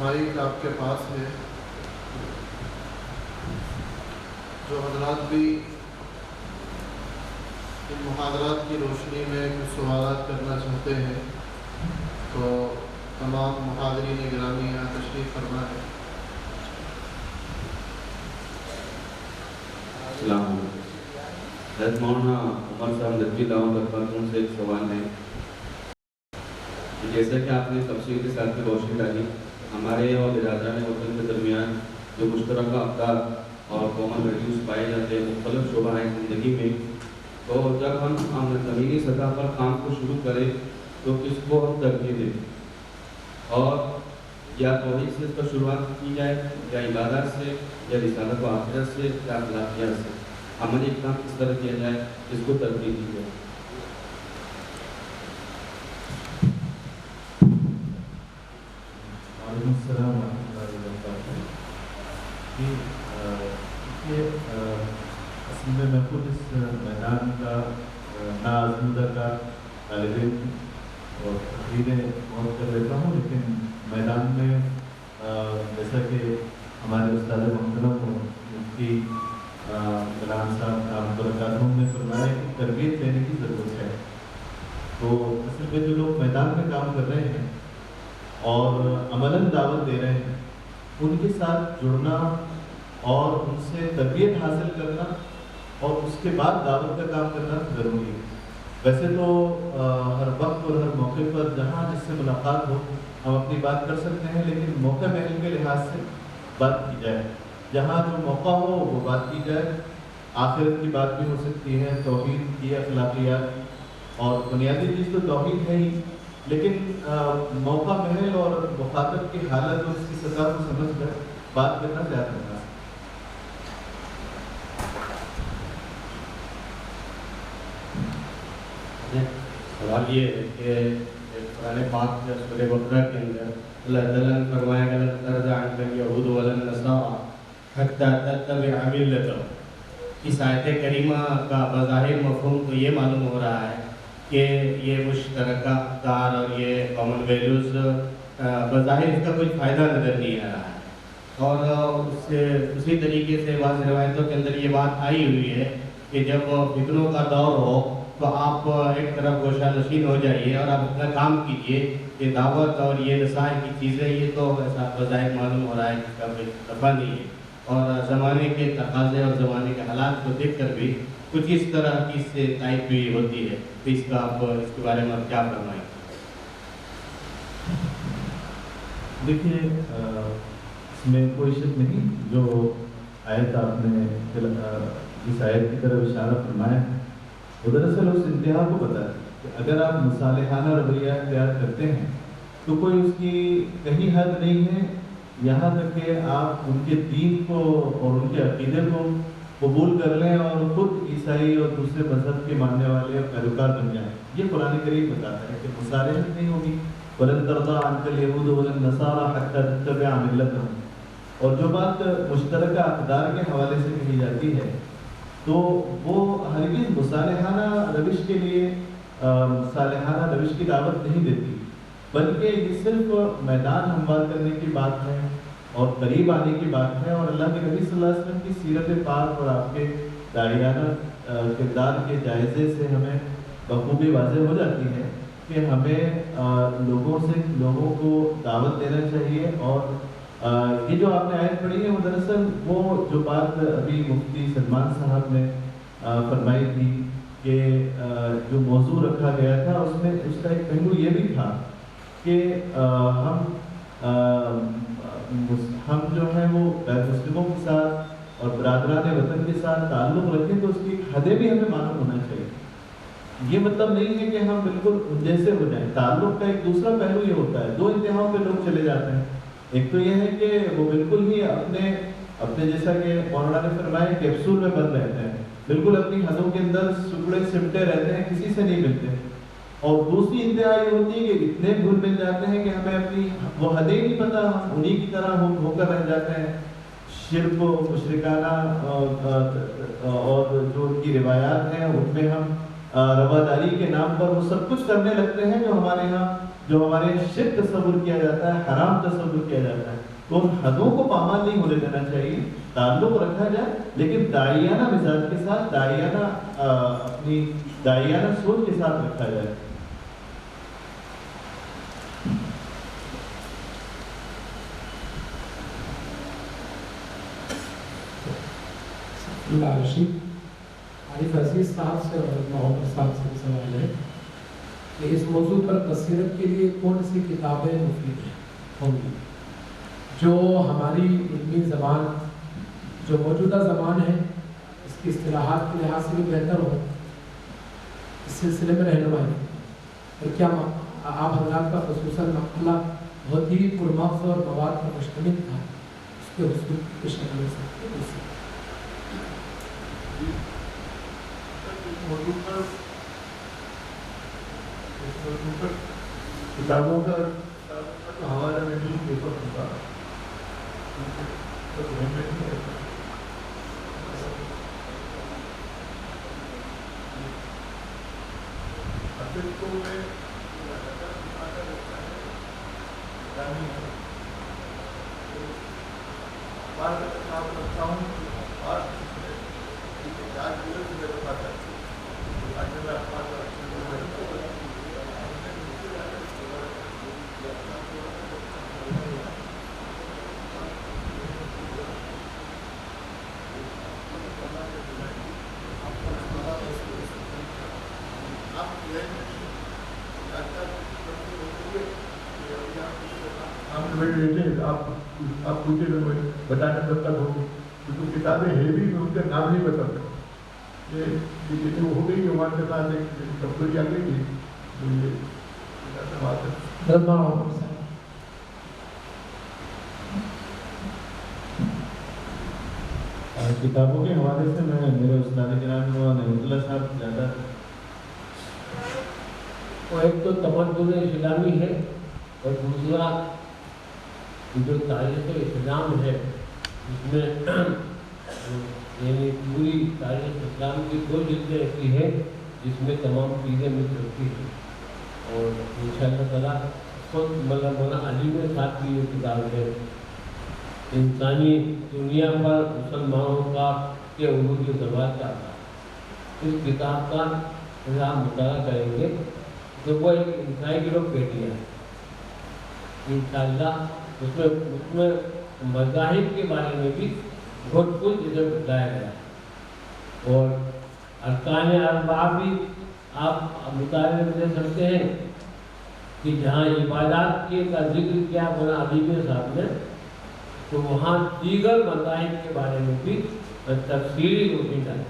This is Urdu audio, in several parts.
ہماری آپ کے پاس ہے، جو حضرات بھی ان محاضرات کی روشنی میں کچھ سوالات کرنا چاہتے ہیں تو تمام محاضرین گرامی یہاں تشریف فرما ہے۔ السلام علیکم۔ حضرت مولانا عمر صاحب ندوی دعوت برکاتہ سے ایک سوال ہے کہ جیسا کہ آپ نے تفصیل کے ساتھ میں روشنی ڈالی، ہمارے اور برادران وطن کے درمیان جو مشترکہ افکار اور کامن ویلیوز پائے جاتے ہیں مختلف شعبہ ہیں زندگی میں، تو جب ہم زمینی سطح پر کام کو شروع کریں تو کس کو ہم ترجیح دیں، اور یا توحید سے اس پر شروعات کی جائے، یا عبادات سے، یا رسالت و آخرت سے، یا اخلاقیات سے، عملی اقدام کس طرح کیا جائے، اس کو ترجیح دی جائے؟ وعلیکم السلام ورحمۃ اللہ وبرکاتہ۔ اصل میں خود اس میدان کا ناآزمودہ کا طالب علم ہوں اور تقریریں بہت کر لیتا ہوں، لیکن میدان میں جیسا کہ ہمارے استاد محترم مفتی کلام صاحب دعوت برکاتہ نے فرمایا کہ تربیت لینے کی ضرورت ہے، تو اصل میں جو لوگ میدان میں کام کر رہے ہیں اور عملاً دعوت دے رہے ہیں، ان کے ساتھ جڑنا اور ان سے تربیت حاصل کرنا اور اس کے بعد دعوت کا کام کرنا ضروری ہے۔ ویسے تو ہر وقت اور ہر موقع پر جہاں جس سے ملاقات ہو ہم اپنی بات کر سکتے ہیں، لیکن موقع محل کے لحاظ سے بات کی جائے، جہاں جو موقع ہو وہ بات کی جائے۔ آخرت کی بات بھی ہو سکتی ہے، توحید کی، اخلاقیات، اور بنیادی چیز تو توحید ہے ہی، لیکن موقع محل اور مخاطب کی حالت اور اس کی سطح کو سمجھ کر بات کرنا زیادہ ہوتا ہے۔ سوال یہ ہے کہ قرآن پاک کے سورہ بقرہ کے اندر اللہ تعالیٰ نے فرمایا کہ لن ترضى عنك اليهود ولا النصارى حتى تتبع ملتهم۔ اس آیت کریمہ کا بظاہر مفہوم تو یہ معلوم ہو رہا ہے کہ یہ مشترکہ افکار اور یہ کامن ویلیوز بظاہر اس کا کوئی فائدہ نظر نہیں آ رہا ہے، اور اس سے اسی طریقے سے بعض روایتوں کے اندر یہ بات آئی ہوئی ہے کہ جب فتنوں کا دور ہو تو آپ ایک طرف گوشہ نشین ہو جائیے اور آپ اپنا کام کیجیے۔ یہ دعوت اور یہ نصائح کی چیزیں یہ تو ایسا بظاہر معلوم ہو رہا ہے کہ اس کا کوئی دفعہ نہیں ہے، اور زمانے کے تقاضے اور زمانے کے حالات کو دیکھ کر بھی کچھ اس طرح کی اس سے تائید بھی ہوتی ہے، تو اس کا آپ اس کے بارے میں آپ کیا فرمائیں؟ دیکھیے اس میں کوئی شک نہیں، جو آیت آپ نے اس آیت کی طرف اشارہ فرمایا ہے وہ دراصل اس انتہا کو بتاتا ہے کہ اگر آپ مصالحانہ رویہ اختیار کرتے ہیں تو کوئی اس کی کہیں حد نہیں ہے، یہاں تک کہ آپ ان کے دین کو اور ان کے عقیدے کو قبول کر لیں اور خود عیسائی اور دوسرے مذہب کے ماننے والے اور پیروکار بن جائیں۔ یہ قرآن کریم بتاتا ہے کہ مصالحت نہیں ہوگی، وَلَن تَرْضَىٰ عَنكَ الْيَهُودُ وَلَا النَّصَارَىٰ حَتَّىٰ تَتَّبِعَ مِلَّتَهُمْ۔ اور جو بات مشترکہ اقدار کے حوالے سے کہی جاتی ہے تو وہ ہرگز مصالحانہ روش کے لیے مصالحانہ روش کی دعوت نہیں دیتی، بلکہ یہ صرف میدان ہموار کرنے کی بات ہے اور قریب آنے کی بات ہے، اور اللہ کے نبی صلی اللہ علیہ وسلم کی سیرت پاک اور آپ کے داعیانہ کردار کے جائزے سے ہمیں بخوبی واضح ہو جاتی ہے کہ ہمیں لوگوں کو دعوت دینا چاہیے۔ اور یہ جو آپ نے آیت پڑھی ہے وہ دراصل وہ جو بات ابھی مفتی سلمان صاحب نے فرمائی تھی کہ جو موضوع رکھا گیا تھا اس میں اس کا ایک پہلو یہ بھی تھا کہ ہم جو ہیں وہ غیر مسلموں کے ساتھ اور برادران وطن کے ساتھ تعلق رکھیں تو اس کی حدیں بھی ہمیں معلوم ہونا چاہیے۔ یہ مطلب نہیں ہے کہ ہم بالکل ان جیسے ہو جائیں، تعلق کا ایک دوسرا پہلو یہ ہوتا ہے، دو انتہاؤں پہ لوگ چلے جاتے ہیں۔ ایک تو یہ ہے کہ وہ بالکل ہی اپنے جیسا کہ مولانا نے فرمایا کیپسول میں بند رہتے ہیں، بالکل اپنی حدوں کے اندر سکڑے سمٹے رہتے ہیں، کسی سے نہیں ملتے۔ اور دوسری انتہا یہ ہوتی ہے کہ اتنے گھل مل جاتے ہیں کہ ہمیں اپنی وہ حدیں نہیں پتہ، ہم انہی کی طرح ہو کر رہ جاتے ہیں۔ شرک و مشرکانہ اور جو ان کی روایات ہیں ان میں ہم رواداری کے نام پر وہ سب کچھ کرنے لگتے ہیں جو ہمارے ہاں جو ہمارے شرک تصور کیا جاتا ہے، حرام تصور کیا جاتا ہے، تو ان حدوں کو پامال نہیں ہونے دینا چاہیے، تعلق رکھا جائے لیکن داعیانہ مزاج کے ساتھ، داعیانہ اپنی داعیانہ سوچ کے ساتھ رکھا جائے۔ اللہ رشید عارف عزیز صاحب سے اور محمد صاحب سے سوال ہے کہ اس موضوع پر بصیرت کے لیے کون سی کتابیں مفید ہوں گی جو ہماری علمی زبان، جو موجودہ زبان ہے، اس کی اصطلاحات کے لحاظ سے بھی بہتر ہو، اس سلسلے میں رہنمائی؟ اور کیا آپ حضرات کا خصوصاً مقالہ بہت ہی پرمغز اور مواد پر مشتمل تھا، اس کے حصول کی شکل میں سے کتابوں کا حوالہ میں نیوز پیپر ہوگا آپ پوچھے تو بتانے تب تک ہوگی، کیونکہ کتابیں ہے بھی ان کا نام نہیں بتا سکتا۔ یہ وہ ہو گئی کہ ہمارے کے ساتھ ایک کمزوری آ گئی تھی، تو یہ بات ہے۔ کتابوں کے حوالے سے میں میرے استاد جناب نعمت اللہ صاحب زیادہ، وہ ایک تو تمدن اسلامی ہے اور دوسرا جو تاریخ اسلام ہے، جس میں یعنی پوری تاریخ اسلام کی 2 جلدیں ایسی ہیں جس میں تمام چیزیں مل سکتی ہیں، اور انشاءاللہ تعالیٰ خود مولانا علی میں ساتھ کی یہ کتاب ہے، انسانی دنیا پر مسلمانوں کا کے عروج زوال کا تھا۔ اس کتاب کا اگر آپ مطالعہ کریں گے تو وہ ایک انسائکلوپیڈیا ہے انشاءاللہ۔ اس میں مذاہب کے بارے میں بھی بہت کچھ جسے بتایا گیا ہے، اور ارکان اربعہ بھی آپ مطالعے میں دے سکتے ہیں کہ جہاں عبادات کے کا ذکر کیا مولانا علی صاحب نے، تو وہاں دیگر مذاہب کے بارے میں بھی تفصیلی روشنی ڈالی۔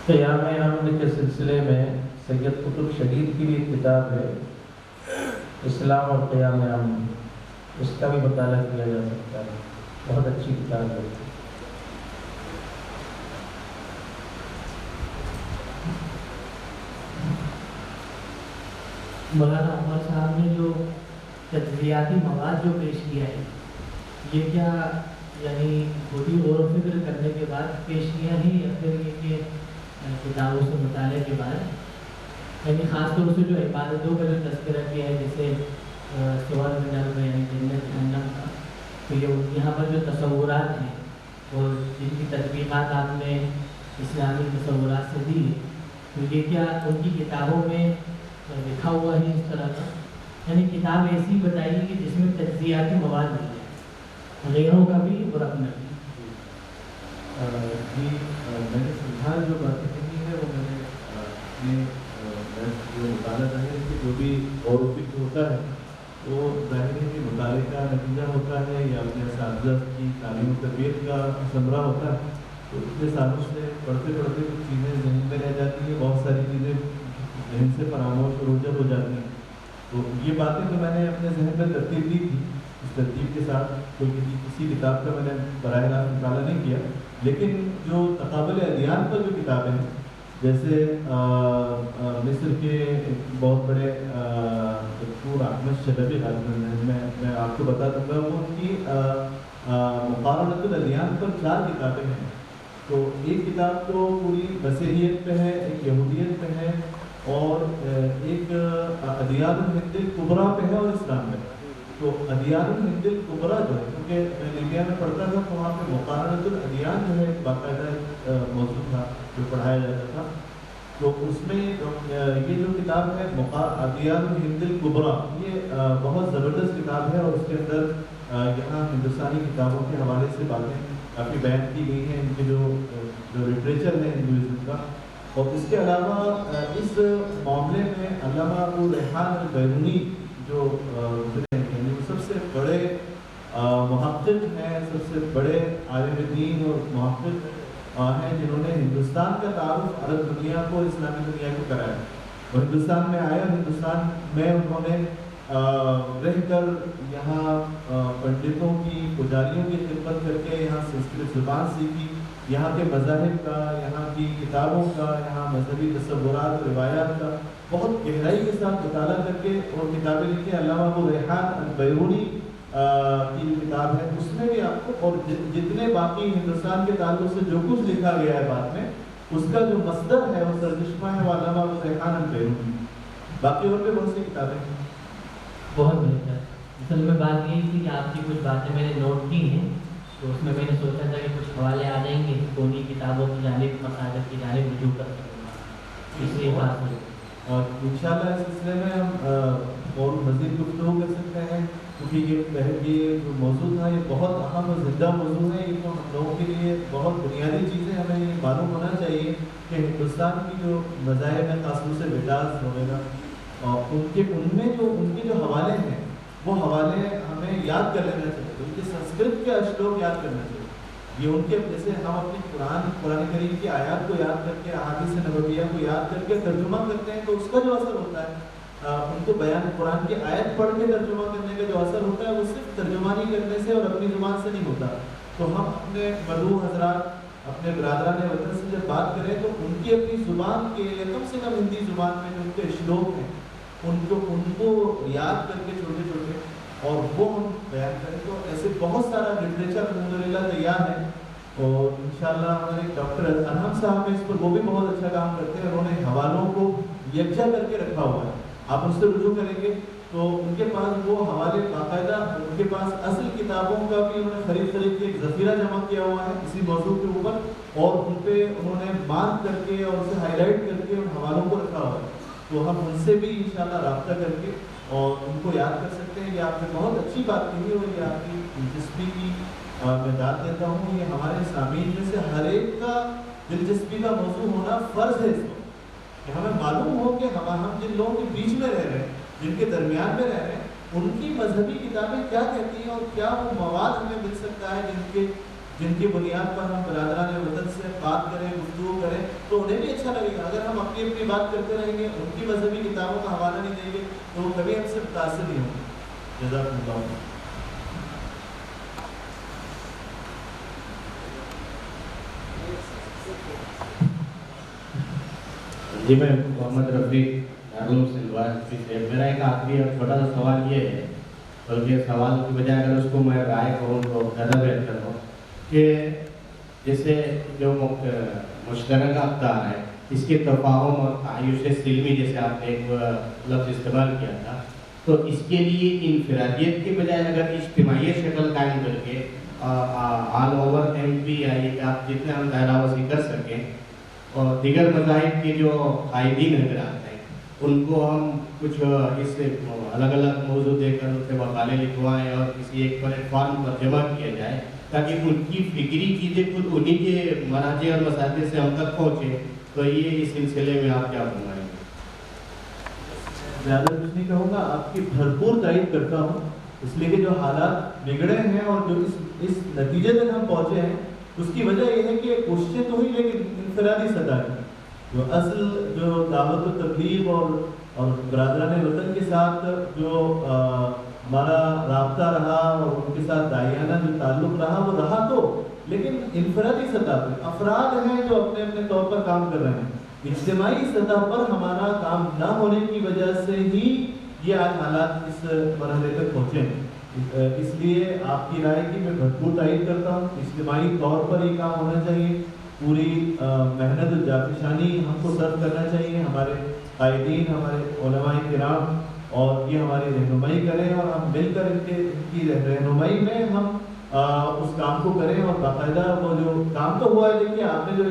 قیام امن کے سلسلے میں سید قطب شہید کی بھی کتاب ہے اسلام اور قیام امن، اس کا بھی مطالعہ کیا جا سکتا ہے، بہت اچھی کتاب ہے۔ مولانا عمر صاحب نے جو تجزیاتی مواد جو پیش کیا ہے، یہ کیا یعنی تھوڑی غور و فکر کرنے کے بعد پیش کیا ہے یا پھر یہ کہ کتابوں سے مطالعے کے بعد، یعنی خاص طور سے جو عبادتوں کا جو تذکرہ کیا ہے جیسے سوال منال میں یعنی جنت جہنم کا، تو یہ یہاں پر جو تصورات ہیں اور جن کی تطبیقات آپ نے اسلامی تصورات سے دی، تو یہ کیا ان کی کتابوں میں لکھا ہوا ہے اس طرح کا، یعنی کتاب ایسی بتائیے کہ جس میں تجزیاتی مواد مل جائے غیروں کا بھی اور اپنا بھی؟ جی میں نے سمجھا جو باتیں کہی ہے وہ میں نے اپنے جو مطالعہ ظاہر ہے کہ جو بھی غور و فکر ہوتا ہے وہ ظاہر ہے کہ مطالعے کا نتیجہ ہوتا ہے یا اپنے اساتذہ کی تعلیم و تربیت کا ثمرہ ہوتا ہے، تو اتنے سالوں سے پڑھتے پڑھتے کچھ چیزیں ذہن میں رہ جاتی ہیں، بہت ساری چیزیں ذہن سے فراموش اور اوجھل ہو جاتی ہیں۔ تو یہ باتیں تو میں نے اپنے ذہن میں ترتیب دی تھی، اس ترتیب کے ساتھ کوئی کسی کتاب کا میں نے براہ راست مطالعہ نہیں کیا، لیکن جو تقابل ادیان پر جو کتابیں ہیں جیسے مصر کے بہت بڑے دکتور احمد شلبی میں آپ کو بتا دوں گا، وہ ان کی مقارنۃ الادیان پر 4 کتابیں ہیں۔ تو ایک کتاب تو پوری مسیحیت پہ ہے، ایک یہودیت پہ ہے، اور ایک ادیان الہند الکبریٰ پہ ہے اور اسلام میں. تو ادیان الہند الکبریٰ جو ہے، کیونکہ میں لیبیا میں پڑھتا تھا تو وہاں پہ مقارنۃ الادیان جو ہے ایک باقاعدہ موضوع تھا جو پڑھایا جاتا تھا. تو اس میں یہ جو کتاب ہے ادیان الہند الکبریٰ، یہ بہت زبردست کتاب ہے، اور اس کے اندر یہاں ہندوستانی کتابوں کے حوالے سے باتیں کافی بیان کی گئی ہیں، ان کے جو لٹریچر ہے ہندوازم کا. اور اس کے علاوہ اس معاملے میں علامہ ابو ریحان البیرونی جو سب سے بڑے محقق ہیں، سب سے بڑے عالم دین اور محقق ہیں، جنہوں نے ہندوستان کا تعارف عرب دنیا کو، اسلامی دنیا کو کرایا. وہ ہندوستان میں آئے اور ہندوستان میں انہوں نے رہ کر یہاں پنڈتوں کی، پجاریوں کی خدمت کر کے یہاں سنسکرت زبان سیکھی، یہاں کے مذاہب کا، یہاں کی کتابوں کا، یہاں مذہبی تصورات، روایات کا بہت گہرائی کے ساتھ مطالعہ کر کے اور کتابیں لکھی. علامہ ابو ریحان البیرونی کی جو کتاب ہے اس میں بھی آپ کو، اور جتنے باقی ہندوستان کے تعلق سے جو کچھ لکھا گیا ہے بعد میں، اس کا جو مصدر ہے، وہ ترجمہ ہے وہ علامہ ابو ریحان البیرونی. باقی اور بھی بہت سی کتابیں ہیں. بہت بہتر. اصل میں بات یہ تھی کہ آپ کی کچھ باتیں میں نے نوٹ کی ہیں، تو اس میں نے سوچا تھا کہ کچھ حوالے آ جائیں گے کونی کتابوں کی جانب، مصادر کی جانب رجوع کر سکوں گا، اس لیے بات ہوئی. اور انشاءاللہ اس سلسلے میں ہم اور مزید گفتگو کر سکتے ہیں، کیونکہ یہ جو موضوع تھا یہ بہت اہم اور زندہ موضوع ہے. یہ تو ہم لوگوں کے لیے بہت بنیادی چیزیں ہمیں یہ معلوم ہونا چاہیے کہ ہندوستان کی جو مذاہب ہیں، خاص طور سے ویداس وغیرہ، ان میں ان کے جو حوالے ہیں وہ حوالے ہمیں یاد کر لینا چاہیے. ان کے سنسکرت کے اشلوک یاد کرنا چاہیے. یہ ان کے، جیسے ہم اپنی قرآن کریم کی آیات کو یاد کر کے، احادیث نبویہ کو یاد کر کے ترجمہ کرتے ہیں تو اس کا جو اثر ہوتا ہے، ان کو بیان قرآن کی آیت پڑھ کے ترجمہ کرنے کا جو اثر ہوتا ہے وہ صرف ترجمانی کرنے سے اور اپنی زبان سے نہیں ہوتا. تو ہم اپنے مدعو حضرات، اپنے برادران وطن سے جب بات کریں تو ان کی اپنی زبان کے، کم سے کم ہندی زبان میں جو ان کے اشلوک ہیں ان کو یاد کر کے چھوٹے چھوٹے، اور وہ ہم بیان کریں. تو ایسے بہت سارا لٹریچر الحمدللہ تیار ہے، اور انشاءاللہ ہمارے ڈاکٹر ارحم صاحب اس پر وہ بھی بہت اچھا کام کرتے ہیں. انہوں نے حوالوں کو یکجا کر کے رکھا ہوا ہے. آپ اس سے رجوع کریں گے تو ان کے پاس وہ حوالے باقاعدہ، ان کے پاس اصل کتابوں کا بھی انہوں نے خرید کے ایک ذخیرہ جمع کیا ہوا ہے اسی موضوع کے اوپر، اور ان پہ انہوں نے مارک کر کے اور اسے ہائی لائٹ کر کے ان حوالوں کو رکھا ہوا ہے. تو ہم ان سے بھی انشاءاللہ رابطہ کر کے اور ان کو یاد کر سکتے ہیں. یہ آپ نے بہت اچھی بات کہی اور یہ آپ کی دلچسپی کی میں داد دیتا ہوں. یہ ہمارے سامعین میں سے ہر ایک کا دلچسپی کا موضوع ہونا فرض ہے اس وقت، کہ ہمیں معلوم ہو کہ ہم جن لوگوں کے بیچ میں رہ رہے ہیں، جن کے درمیان میں رہ رہے ہیں، ان کی مذہبی کتابیں کیا کہتی ہیں اور کیا وہ مواد ہمیں مل سکتا ہے جن کی بنیاد پر ہم برادران وطن سے بات کریں، گفتگو کریں تو انہیں بھی اچھا لگے گا. اگر ہم اپنی بات کرتے رہیں گے، ان کی مذہبی کتابوں کا حوالہ نہیں دیں گے تو وہ کبھی ہم سے متاثر نہیں ہوں گے. جزاکم اللہ. جی میں محمد رفیق دارالعلوم سندھ سے. میرا ایک آخری اور چھوٹا سا سوال یہ ہے، بلکہ سوال کی بجائے اگر اس کو میں رائے کہوں تو زیادہ بہتر ہو، کہ جیسے جو مشترکہ افطار ہے اس کے تفاہم اور تعیش سلمی، جیسے آپ نے ایک لفظ استعمال کیا تھا، تو اس کے لیے انفرادیت کے بجائے اگر اجتماعی شکل قائم کر کے آل اوور ایم پی آئی آپ جتنے ہم دائرہ وسیع کر سکیں، اور دیگر مذاہب کے جو قائدین حضرات ہیں ان کو ہم کچھ اس سے الگ الگ موضوع دے کر ان سے مقالے لکھوائیں اور کسی ایک پلیٹ فارم پر جمع کیا جائے، تاکہ ان کی فکری چیزیں خود انہی کے مراجع اور مساجد سے ہم تک پہنچے. تو یہ اس سلسلے میں آپ کیا فرمائیں گے؟ زیادہ کچھ نہیں کہوں گا، آپ کی بھرپور تائید کرتا ہوں، اس لیے کہ جو حالات بگڑے ہیں اور جو اس نتیجے تک ہم پہنچے ہیں اس کی وجہ یہ ہے کہ کوششیں تو ہوئی لیکن انفرادی سطح کی جو اصل جو دعوت و تبلیغ اور برادران وطن کے ساتھ جو ہمارا رابطہ رہا اور ان کے ساتھ داعیانہ جو تعلق رہا وہ رہا تو، لیکن انفرادی سطح پہ افراد ہیں جو اپنے اپنے طور پر کام کر رہے ہیں. اجتماعی سطح پر ہمارا کام نہ ہونے کی وجہ سے ہی یہ آج حالات اس مرحلے تک پہنچے ہیں. اس لیے آپ کی رائے کی میں بھرپور تائید کرتا ہوں. اجتماعی طور پر یہ کام ہونا چاہیے، پوری محنت و جافشانی ہم کو صرف کرنا چاہیے. ہمارے قائدین ہمارے علماء کرام اور یہ ہماری رہنمائی کریں اور ہم مل کر ان کی رہنمائی میں ہم اس کام کو کریں اور باقاعدہ وہ جو کام تو ہوا ہے دیکھیے آپ نے جو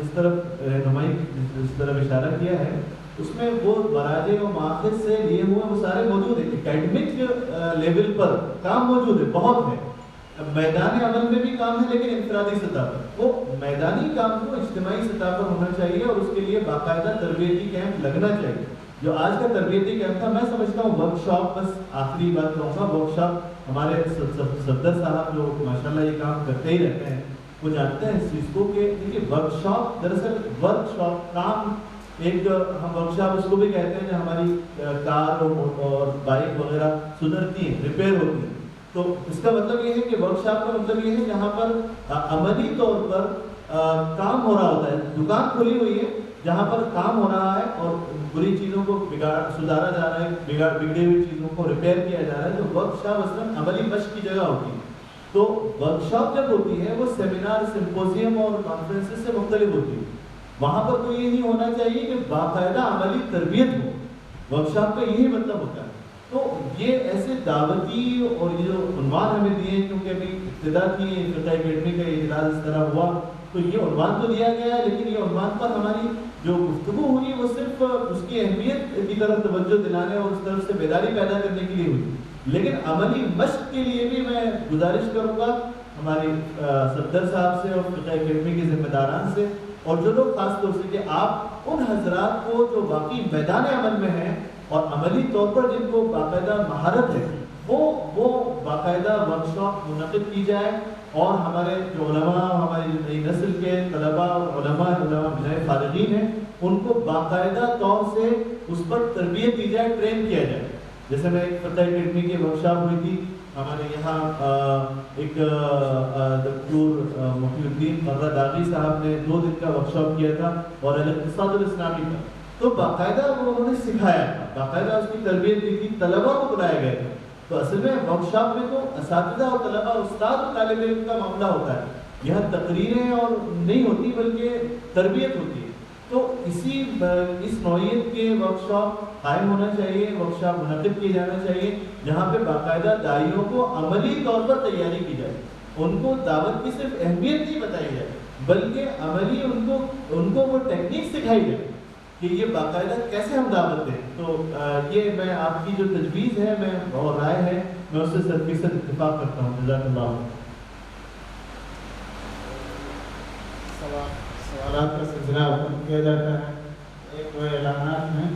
اس طرف رہنمائی اس طرف اشارہ کیا ہے اس میں وہ مراجع و ماخذ سے لیے ہوئے وہ سارے موجود ہیں. اکیڈمک لیول پر کام موجود ہے, بہت ہے. میدان عمل میں بھی کام ہے لیکن انفرادی سطح پر. وہ میدانی کام کو اجتماعی سطح پر ہونا چاہیے اور اس کے لیے باقاعدہ تربیتی کیمپ لگنا چاہیے. جو آج کا تربیتی کیمپ تھا میں سمجھتا ہوں ورک شاپ, بس آخری بات کہوں گا, ورک شاپ ہمارے صفدر صاحب جو ماشاءاللہ یہ کام کرتے ہی رہتے ہیں وہ جانتے ہیں اس چیز کو کہ دیکھیے ورک شاپ دراصل ورک شاپ کام ایک ہم ورک شاپ اس کو بھی کہتے ہیں جو ہماری کار اور بائک وغیرہ سدھرتی ہیں, ریپیئر ہوتی ہیں. تو اس کا مطلب یہ ہے کہ ورک شاپ کا مطلب یہ ہے جہاں پر عملی طور پر کام ہو رہا ہوتا ہے. دکان کھلی ہوئی ہے جہاں پر کام ہو رہا ہے اور بری چیزوں کو سدھارا جا رہا ہے, بگڑی ہوئی چیزوں کو ریپیئر کیا جا رہا ہے. تو ورک شاپ اصلاً عملی مشق کی جگہ ہوتی ہے. تو ورک شاپ جب ہوتی ہے وہ سیمینار, سمپوزیم اور کانفرنسز سے مختلف ہوتی ہے. وہاں پر تو یہ نہیں ہونا چاہیے کہ باقاعدہ عملی تربیت ہو. ورک شاپ کا یہی مطلب ہوتا ہے. تو یہ ایسے دعوتی اور یہ جو عنوان ہمیں دیے, کیونکہ ابھی ابتدا کی فقہ اکیڈمی کا اجلاس اس طرح ہوا تو یہ عنوان تو دیا گیا ہے, لیکن یہ عنوان پر ہماری جو گفتگو ہوئی وہ صرف اس کی اہمیت کی طرف توجہ دلانے اور اس طرف سے بیداری پیدا کرنے کے لیے ہوئی. لیکن عملی مشق کے لیے بھی میں گزارش کروں گا ہماری صفدر صاحب سے اور فقہ اکیڈمی کے ذمہ داران سے, اور جو لوگ خاص طور سے کہ آپ ان حضرات کو جو واقعی میدان عمل میں ہیں اور عملی طور پر جن کو باقاعدہ مہارت ہے وہ باقاعدہ ورک شاپ منعقد کی جائے اور ہمارے جو علماء, ہماری جو نئی نسل کے طلباء اور علماء نئے فارغین ہیں ان کو باقاعدہ طور سے اس پر تربیت دی جائے, ٹرین کیا جائے. جیسے میں ایک فقہ اکیڈمی کی ورک شاپ ہوئی تھی ہمارے یہاں, ایک دکتور محی الدین مرہ داغی صاحب نے 2 دن کا ورک شاپ کیا تھا اور الاقتصاد الاسلامی کا. تو باقاعدہ انہوں نے سکھایا تھا, باقاعدہ اس کی تربیت دی تھی, طلباء کو بلائے گئے تھے. تو اصل میں ورک شاپ میں تو اساتذہ اور طلباء, استاد اور طالب علم کا معاملہ ہوتا ہے. یہاں تقریریں اور نہیں ہوتی بلکہ تربیت ہوتی ہے. تو اس نوعیت کے ورک شاپ قائم ہونا چاہیے, ورک شاپ منعقد کیے جانا چاہیے جہاں پہ باقاعدہ داعیوں کو عملی طور پر تیاری کی جائے. ان کو دعوت کی صرف اہمیت نہیں بتائی جائے بلکہ عملی ان کو وہ ٹیکنیک سکھائی جائے کہ یہ باقاعدہ کیسے ہم دعوت دیں. تو یہ میں آپ کی جو تجویز ہے میں اور رائے ہے میں اس سے 100% اتفاق کرتا ہوں. جزاک اللہ. سوالات کا سلسلہ اوپن کیا جاتا ہے. ایک دو اعلانات میں